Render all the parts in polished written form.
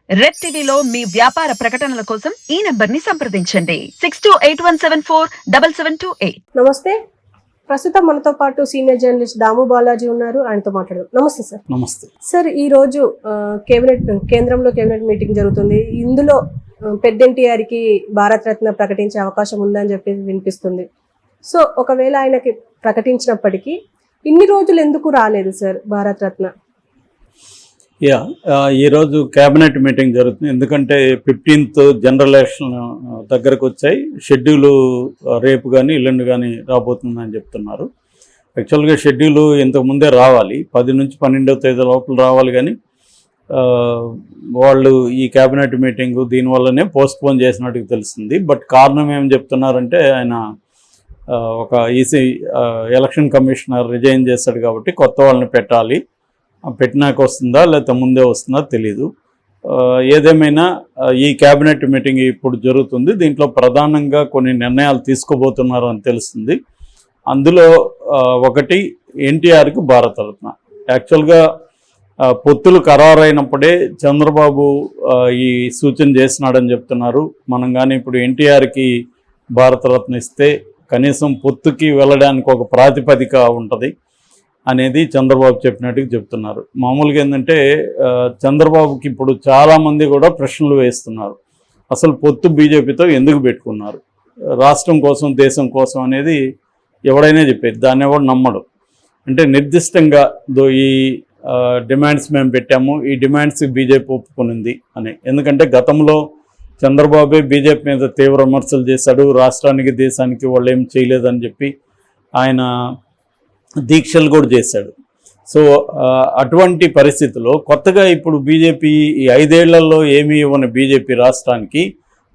Red టీవీలో మీ వ్యాపార ప్రకటనల కోసం ఈ నంబర్ ని సంప్రదించండి 6281747728. నమస్తే. ప్రస్తుతం మనతో పాటు సీనియర్ జర్నలిస్ట్ దాము బాలాజీ ఉన్నారు. ఆయనతో మాట్లాడదాం. నమస్తే సార్. నమస్తే సార్, ఈ రోజు కేంద్రంలో కేబినెట్ మీటింగ్ జరుగుతుంది. ఇందులో పెద్దంటిఆర్కి భారత రత్న ప్రకటించే అవకాశం ఉందని చెప్పి వినిపిస్తుంది. సో ఒకవేళ ఆయనకి ప్రకటించినప్పటికీ ఇన్ని రోజులు ఎందుకు రాలేదు సార్ భారత రత్న? ఈరోజు క్యాబినెట్ మీటింగ్ జరుగుతుంది. ఎందుకంటే 15th జనరల్ ఎలక్షన్ దగ్గరకు వచ్చాయి. షెడ్యూలు రేపు కానీ ఎల్లుండి కానీ రాబోతుందని చెప్తున్నారు. యాక్చువల్గా షెడ్యూలు ఇంతకుముందే రావాలి, 10 నుంచి 12వ తేదీ లోపల రావాలి. కానీ వాళ్ళు ఈ క్యాబినెట్ మీటింగు దీనివల్లనే పోస్ట్పోన్ చేసినట్టుగా తెలుస్తుంది. బట్ కారణం ఏం చెప్తున్నారంటే ఆయన ఒక ఈసీ ఎలక్షన్ కమిషనర్ రిజైన్ చేశాడు కాబట్టి కొత్త వాళ్ళని పెట్టాలి, పెట్టినాక వస్తుందా లేకపోతే ముందే వస్తుందా తెలీదు. ఏదేమైనా ఈ క్యాబినెట్ మీటింగ్ ఇప్పుడు జరుగుతుంది. దీంట్లో ప్రధానంగా కొన్ని నిర్ణయాలు తీసుకోబోతున్నారు అని తెలుస్తుంది. అందులో ఒకటి ఎన్టీఆర్కి భారతరత్న. యాక్చువల్గా పొత్తులు ఖరారైనప్పుడే చంద్రబాబు ఈ సూచన చేసినాడని చెప్తున్నారు. మనం కానీ ఇప్పుడు ఎన్టీఆర్కి భారతరత్న ఇస్తే కనీసం పొత్తుకి వెళ్ళడానికి ఒక ప్రాతిపదిక ఉంటుంది అనేది చంద్రబాబు చెప్పినట్టుగా చెప్తున్నారు. మామూలుగా ఏంటంటే చంద్రబాబుకి ఇప్పుడు చాలామంది కూడా ప్రశ్నలు వేస్తున్నారు. అసలు పొత్తు బీజేపీతో ఎందుకు పెట్టుకున్నారు? రాష్ట్రం కోసం, దేశం కోసం అనేది ఎవడైనా చెప్పేది, దాన్ని ఎవడు నమ్మడు. అంటే నిర్దిష్టంగా ఈ డిమాండ్స్ మేము పెట్టాము, ఈ డిమాండ్స్ బీజేపీ ఒప్పుకునింది అని. ఎందుకంటే గతంలో చంద్రబాబే బీజేపీ మీద తీవ్ర విమర్శలు చేశాడు. రాష్ట్రానికి, దేశానికి వాళ్ళు ఏం చేయలేదని చెప్పి ఆయన దీక్షలు కూడా చేశాడు. సో అటువంటి పరిస్థితిలో కొత్తగా ఇప్పుడు బీజేపీ ఈ 5 ఏళ్లలో ఏమి ఇవ్వని బీజేపీ రాష్ట్రానికి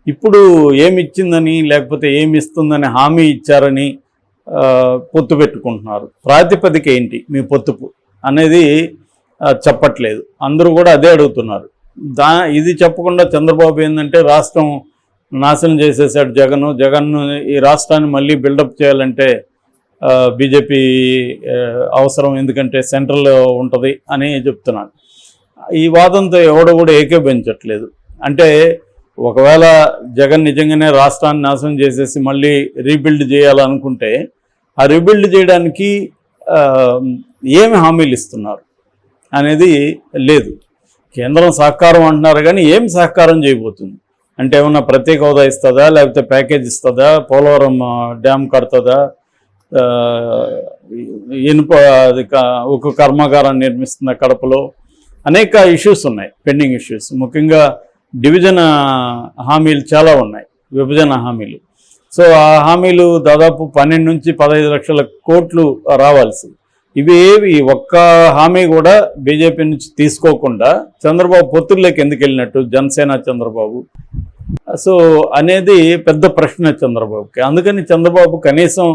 ఇప్పుడు ఏమి ఇచ్చిందని లేకపోతే ఏమి ఇస్తుందని హామీ ఇచ్చారని పొత్తు పెట్టుకుంటున్నారు. ప్రాతిపదిక ఏంటి మీ పొత్తు అనేది చెప్పట్లేదు. అందరూ కూడా అదే అడుగుతున్నారు. ఇది చెప్పకుండా చంద్రబాబు ఏంటంటే రాష్ట్రం నాశనం చేసేసాడు జగన్ ఈ రాష్ట్రాన్ని మళ్ళీ బిల్డప్ చేయాలంటే బీజేపీ అవసరం, ఎందుకంటే సెంట్రల్లో ఉంటుంది అని చెప్తున్నాడు. ఈ వాదంతో ఎవడు కూడా ఏకీభవించట్లేదు. అంటే ఒకవేళ జగన్ నిజంగానే రాష్ట్రాన్ని నాశనం చేసేసి మళ్ళీ రీబిల్డ్ చేయాలనుకుంటే ఆ రీబిల్డ్ చేయడానికి ఏమి హామీలు ఇస్తున్నారు అనేది లేదు. కేంద్రం సహకారం అంటున్నారు కానీ ఏం సహకారం చేయబోతుంది? అంటే ఏమన్నా ప్రత్యేక హోదా ఇస్తుందా, లేకపోతే ప్యాకేజ్ ఇస్తుందా, పోలవరం డ్యామ్ కడుతుందా, ఇనుప ఒక కర్మాగారాన్ని నిర్మిస్తున్న కడపలో, అనేక ఇష్యూస్ ఉన్నాయి, పెండింగ్ ఇష్యూస్. ముఖ్యంగా డివిజన్ హామీలు చాలా ఉన్నాయి, విభజన హామీలు. సో ఆ హామీలు దాదాపు 12 నుంచి 15 లక్షల కోట్లు రావాల్సి. ఇవి ఒక్క హామీ కూడా బీజేపీ నుంచి తీసుకోకుండా చంద్రబాబు పొత్తుల్లోకి ఎందుకు వెళ్ళినట్టు జనసేన చంద్రబాబు? సో అనేది పెద్ద ప్రశ్న చంద్రబాబుకి. అందుకని చంద్రబాబు కనీసం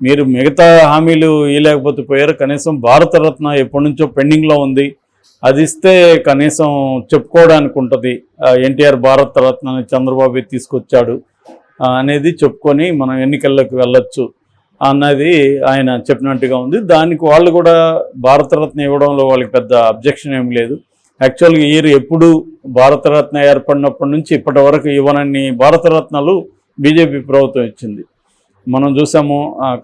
మీరు మిగతా హామీలు ఇవ్వలేకపోతే పోయారు, కనీసం భారతరత్న ఎప్పటి నుంచో పెండింగ్లో ఉంది, అది ఇస్తే కనీసం చెప్పుకోవడానికి ఉంటుంది. ఎన్టీఆర్ భారతరత్నని చంద్రబాబు తీసుకొచ్చాడు అనేది చెప్పుకొని మనం ఎన్నికల్లోకి వెళ్ళొచ్చు అన్నది ఆయన చెప్పినట్టుగా ఉంది. దానికి వాళ్ళు కూడా భారతరత్న ఇవ్వడంలో వాళ్ళకి పెద్ద అబ్జెక్షన్ ఏం లేదు. యాక్చువల్గా ఎప్పుడు భారతరత్న ఏర్పడినప్పటి నుంచి ఇప్పటి వరకు ఇవ్వనన్ని భారతరత్నాలు బీజేపీ ప్రభుత్వం ఇచ్చింది. మనం చూసాము,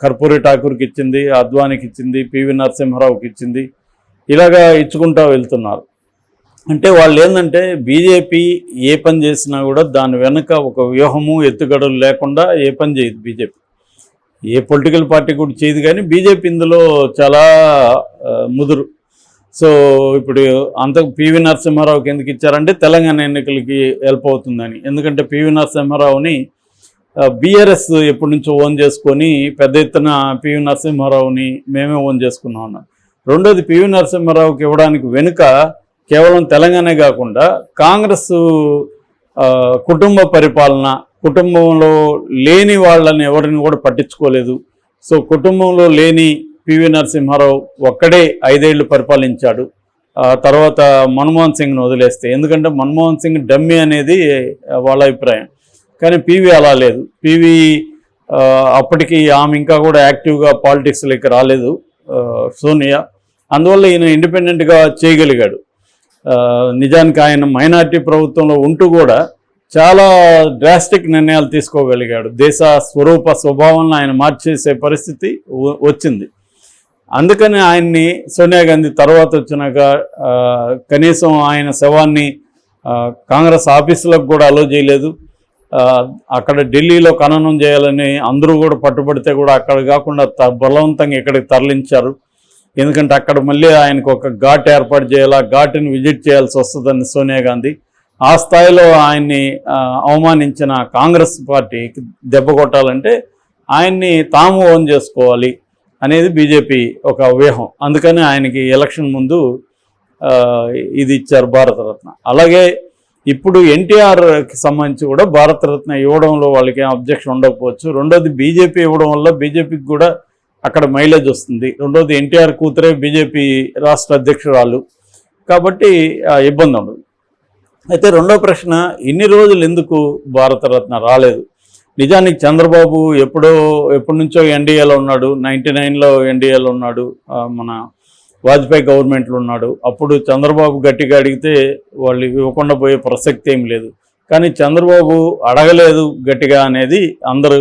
కర్పూరి ఠాకూర్కి ఇచ్చింది, అద్వానికి ఇచ్చింది, పివి నరసింహారావుకి ఇచ్చింది, ఇలాగా ఇచ్చుకుంటూ వెళ్తున్నారు. అంటే వాళ్ళు ఏంటంటే బీజేపీ ఏ పని చేసినా కూడా దాని వెనుక ఒక వ్యూహము, ఎత్తుగడలు లేకుండా ఏ పని చేయదు బీజేపీ. ఏ పొలిటికల్ పార్టీ కూడా చేయదు, కానీ బీజేపీ ఇందులో చాలా ముదురు. సో ఇప్పుడు పివి నరసింహారావుకి ఎందుకు ఇచ్చారంటే తెలంగాణ ఎన్నికలకి హెల్ప్ అవుతుందని. ఎందుకంటే పివి నరసింహారావుని బీఆర్ఎస్ ఎప్పటి నుంచో ఓన్ చేసుకొని పెద్ద ఎత్తున పివి నరసింహారావుని మేమే ఓన్ చేసుకున్నాం అన్నాం. రెండోది, పివి నరసింహారావుకి ఇవ్వడానికి వెనుక కేవలం తెలంగాణే కాకుండా కాంగ్రెస్ కుటుంబ పరిపాలన, కుటుంబంలో లేని వాళ్ళని ఎవరిని కూడా పట్టించుకోలేదు. సో కుటుంబంలో లేని పివి నరసింహారావు ఒక్కడే 5 ఏళ్ళు పరిపాలించాడు. తర్వాత మన్మోహన్ సింగ్ను వదిలేస్తే, ఎందుకంటే మన్మోహన్ సింగ్ డమ్మీ అనేది వాళ్ళ అభిప్రాయం. కానీ పివి అలా లేదు. పివి అప్పటికి ఆమె ఇంకా కూడా యాక్టివ్గా పాలిటిక్స్లోకి రాలేదు సోనియా. అందువల్ల ఈయన ఇండిపెండెంట్గా చేయగలిగాడు. నిజానికి ఆయన మైనారిటీ ప్రభుత్వంలో ఉంటూ కూడా చాలా డ్రాస్టిక్ నిర్ణయాలు తీసుకోగలిగాడు. దేశ స్వభావాలను ఆయన మార్చేసే పరిస్థితి వచ్చింది. అందుకని ఆయన్ని సోనియా గాంధీ తర్వాత వచ్చినాక కనీసం ఆయన శవాన్ని కాంగ్రెస్ ఆఫీసులకు కూడా అలో చేయలేదు. అక్కడ ఢిల్లీలో ఖననం చేయాలని అందరూ కూడా పట్టుబడితే కూడా అక్కడ కాకుండా బలవంతంగా ఇక్కడికి తరలించారు. ఎందుకంటే అక్కడ మళ్ళీ ఆయనకు ఒక ఘాట్ ఏర్పాటు చేయాలి, ఆ ఘాటుని విజిట్ చేయాల్సి వస్తుందని సోనియా గాంధీ ఆ స్థాయిలో ఆయన్ని అవమానించిన కాంగ్రెస్ పార్టీకి దెబ్బ కొట్టాలంటే ఆయన్ని తాము ఓన్ చేసుకోవాలి అనేది బీజేపీ ఒక వ్యూహం. అందుకని ఆయనకి ఎలక్షన్ ముందు ఇది ఇచ్చారు భారతరత్న. అలాగే ఇప్పుడు ఎన్టీఆర్కి సంబంధించి కూడా భారతరత్న ఇవ్వడంలో వాళ్ళకి ఏం అబ్జెక్షన్ ఉండకపోవచ్చు. రెండోది బీజేపీ ఇవ్వడం వల్ల బీజేపీకి కూడా అక్కడ మైలేజ్ వస్తుంది. రెండోది ఎన్టీఆర్ కూతురే బీజేపీ రాష్ట్ర అధ్యక్షురాలు కాబట్టి ఇబ్బంది ఉండదు. అయితే రెండో ప్రశ్న, ఇన్ని రోజులు ఎందుకు భారతరత్న రాలేదు? నిజానికి చంద్రబాబు ఎప్పటి నుంచో ఎన్డీఏలో ఉన్నాడు. 99లో ఎన్డీఏలో ఉన్నాడు, మన వాజ్పేయి గవర్నమెంట్లో ఉన్నాడు. అప్పుడు చంద్రబాబు గట్టిగా అడిగితే వాళ్ళు ఇవ్వకుండా పోయే ప్రసక్తి ఏం లేదు. కానీ చంద్రబాబు అడగలేదు గట్టిగా అనేది అందరూ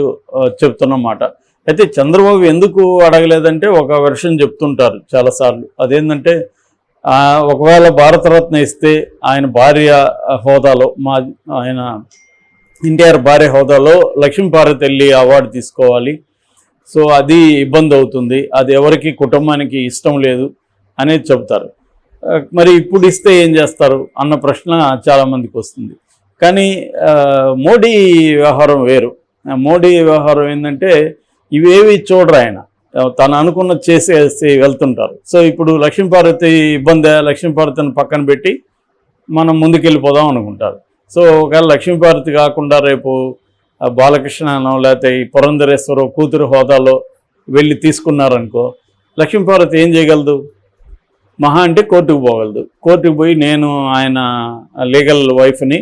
చెప్తున్నమాట. అయితే చంద్రబాబు ఎందుకు అడగలేదంటే ఒక వెర్షన్ చెప్తుంటారు చాలాసార్లు. అదేంటంటే ఒకవేళ భారతరత్న ఇస్తే ఆయన భార్య హోదాలో ఆయన ఎన్టీఆర్ భార్య హోదాలో లక్ష్మీపార్వతి వెళ్ళి అవార్డు తీసుకోవాలి, సో అది ఇబ్బంది అవుతుంది, అది ఎవరికి కుటుంబానికి ఇష్టం లేదు అనేది చెప్తారు. మరి ఇప్పుడు ఇస్తే ఏం చేస్తారు అన్న ప్రశ్న చాలామందికి వస్తుంది. కానీ మోడీ వ్యవహారం వేరు. మోడీ వ్యవహారం ఏంటంటే ఇవేవి చూడరు ఆయన, తను అనుకున్న చేసేసి వెళ్తుంటారు. సో ఇప్పుడు లక్ష్మీపార్వతి ఇబ్బంది, లక్ష్మీపార్వతిని పక్కన పెట్టి మనం ముందుకెళ్ళిపోదాం అనుకుంటారు. సో ఒకవేళ లక్ష్మీపార్వతి కాకుండా రేపు బాలకృష్ణనో లేకపోతే ఈ పురంధరేశ్వరరావు కూతురు హోదాలో వెళ్ళి తీసుకున్నారనుకో, లక్ష్మీపార్వతి ఏం చేయగలదు? మహా అంటే కోర్టుకు పోగలదు. కోర్టుకు పోయి నేను ఆయన లీగల్ వైఫ్ని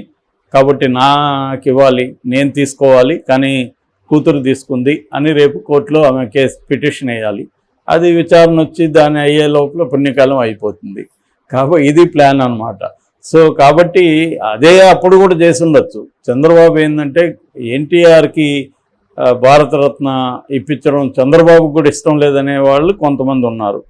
కాబట్టి నాకు ఇవ్వాలి, నేను తీసుకోవాలి, కానీ కూతురు తీసుకుంది అని రేపు కోర్టులో ఆమె పిటిషన్ వేయాలి. అది విచారణ వచ్చి దాన్ని అయ్యే లోపల పుణ్యకాలం అయిపోతుంది. కాబట్టి ఇది ప్లాన్ అన్నమాట. సో కాబట్టి అదే అప్పుడు కూడా చేసి ఉండొచ్చు. చంద్రబాబు ఏంటంటే ఎన్టీఆర్కి భారతరత్న ఇప్పించడం చంద్రబాబుకు కూడా ఇష్టం లేదనే వాళ్ళు కొంతమంది ఉన్నారు.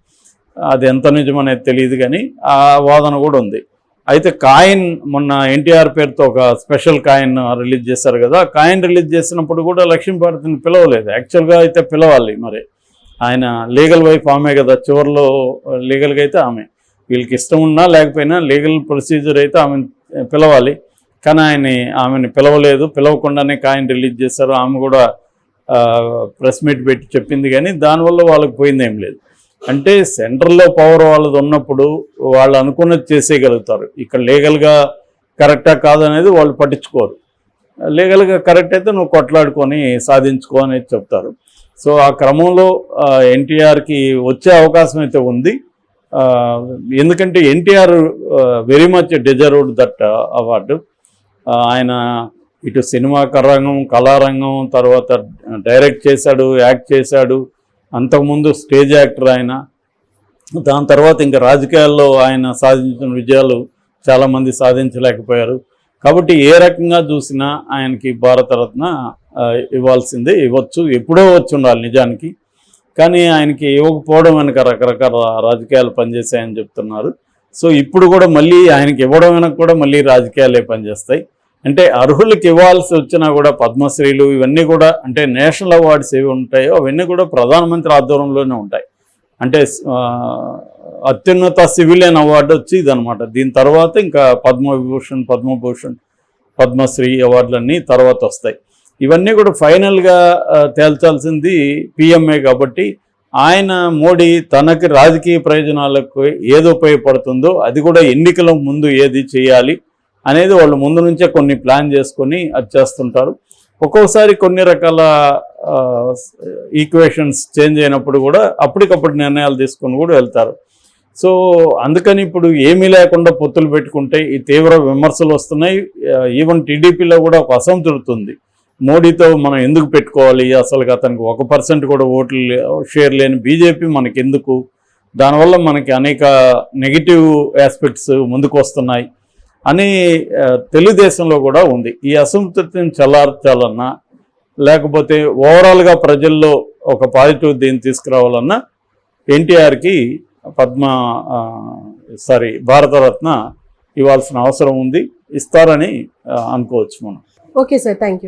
అది ఎంత నిజమనేది తెలియదు, కానీ ఆ వాదన కూడా ఉంది. అయితే కాయిన్ మొన్న ఎన్టీఆర్ పేరుతో ఒక స్పెషల్ కాయిన్ రిలీజ్ చేశారు కదా, కాయిన్ రిలీజ్ చేసినప్పుడు కూడా లక్ష్మీపార్వతిని పిలవలేదు. యాక్చువల్గా అయితే పిలవాలి, మరి ఆయన లీగల్ వైఫ్ ఆమె కదా, చివరిలో లీగల్గా అయితే ఆమె, వీళ్ళకి ఇష్టం ఉన్నా లేకపోయినా లీగల్ ప్రొసీజర్ అయితే ఆమెను పిలవాలి. కానీ ఆమెను పిలవలేదు, పిలవకుండానే కాయిన్ రిలీజ్ చేశారు. ఆమె కూడా ప్రెస్ మీట్ పెట్టి చెప్పింది, కానీ దానివల్ల వాళ్ళకి పోయిందేం లేదు. అంటే సెంట్రల్లో పవర్ వాళ్ళది ఉన్నప్పుడు వాళ్ళు అనుకున్నది చేసేయగలుగుతారు. ఇక్కడ లీగల్గా కరెక్టా కాదనేది వాళ్ళు పట్టించుకోరు. లీగల్గా కరెక్ట్ అయితే నువ్వు కొట్లాడుకొని సాధించుకో అనేది చెప్తారు. సో ఆ క్రమంలో ఎన్టీఆర్కి వచ్చే అవకాశం అయితే ఉంది. ఎందుకంటే NTR very much deserved that award. ఆయన ఇటు సినిమా రంగం, కళారంగం, తర్వాత డైరెక్ట్ చేశాడు, యాక్ట్ చేశాడు, అంతకుముందు స్టేజ్ యాక్టర్ ఆయన. దాని తర్వాత ఇంకా రాజకీయాల్లో ఆయన సాధించిన విజయాలు చాలామంది సాధించలేకపోయారు. కాబట్టి ఏ రకంగా చూసినా ఆయనకి భారతరత్న ఇవ్వాల్సిందే, ఇవ్వచ్చు, ఎప్పుడో వచ్చి ఉండాలి నిజానికి. కానీ ఆయనకి ఇవ్వకపోవడం వెనక రకరకాల రాజకీయాలు పనిచేశాయని చెప్తున్నారు. సో ఇప్పుడు కూడా మళ్ళీ ఆయనకి ఇవ్వడం వెనక కూడా మళ్ళీ రాజకీయాలే పనిచేస్తాయి. అంటే అర్హులకి ఇవ్వాల్సి వచ్చినా కూడా పద్మశ్రీలు ఇవన్నీ కూడా, అంటే నేషనల్ అవార్డ్స్ ఏవి ఉంటాయో అవన్నీ కూడా ప్రధానమంత్రి ఆధ్వర్యంలోనే ఉంటాయి. అంటే అత్యున్నత సివిలియన్ అవార్డు వచ్చి ఇదనమాట. దీని తర్వాత ఇంకా పద్మవిభూషణ్, పద్మభూషణ్, పద్మశ్రీ అవార్డులన్నీ తర్వాత వస్తాయి. ఇవన్నీ కూడా ఫైనల్గా తేల్చాల్సింది పిఎంఏ. కాబట్టి ఆయన మోడీ తనకి రాజకీయ ప్రయోజనాలకు ఏది ఉపయోగపడుతుందో అది కూడా ఎన్నికల ముందు ఏది చేయాలి అనేది వాళ్ళు ముందు నుంచే కొన్ని ప్లాన్ చేసుకొని అది చేస్తుంటారు. ఒక్కొక్కసారి కొన్ని రకాల ఈక్వేషన్స్ చేంజ్ అయినప్పుడు కూడా అప్పటికప్పుడు నిర్ణయాలు తీసుకొని కూడా వెళ్తారు. సో అందుకని ఇప్పుడు ఏమీ లేకుండా పొత్తులు పెట్టుకుంటే ఈ తీవ్ర విమర్శలు వస్తున్నాయి. ఈవెన్ టీడీపీలో కూడా ఒక అసంతృప్తి ఉంది. మోడీతో మనం ఎందుకు పెట్టుకోవాలి, అసలు అతనికి 1% కూడా ఓట్లు షేర్ లేని బీజేపీ మనకెందుకు, దానివల్ల మనకి అనేక నెగిటివ్ ఆస్పెక్ట్స్ ముందుకు వస్తున్నాయి అని తెలుగుదేశంలో కూడా ఉంది. ఈ అసంతృప్తిని చల్లార్చాలన్నా లేకపోతే ఓవరాల్గా ప్రజల్లో ఒక పాజిటివ్ దీన్ని తీసుకురావాలన్నా ఎన్టీఆర్కి భారతరత్న ఇవ్వాల్సిన అవసరం ఉంది. ఇస్తారని అనుకోవచ్చు మనం. Okay sir, thank you.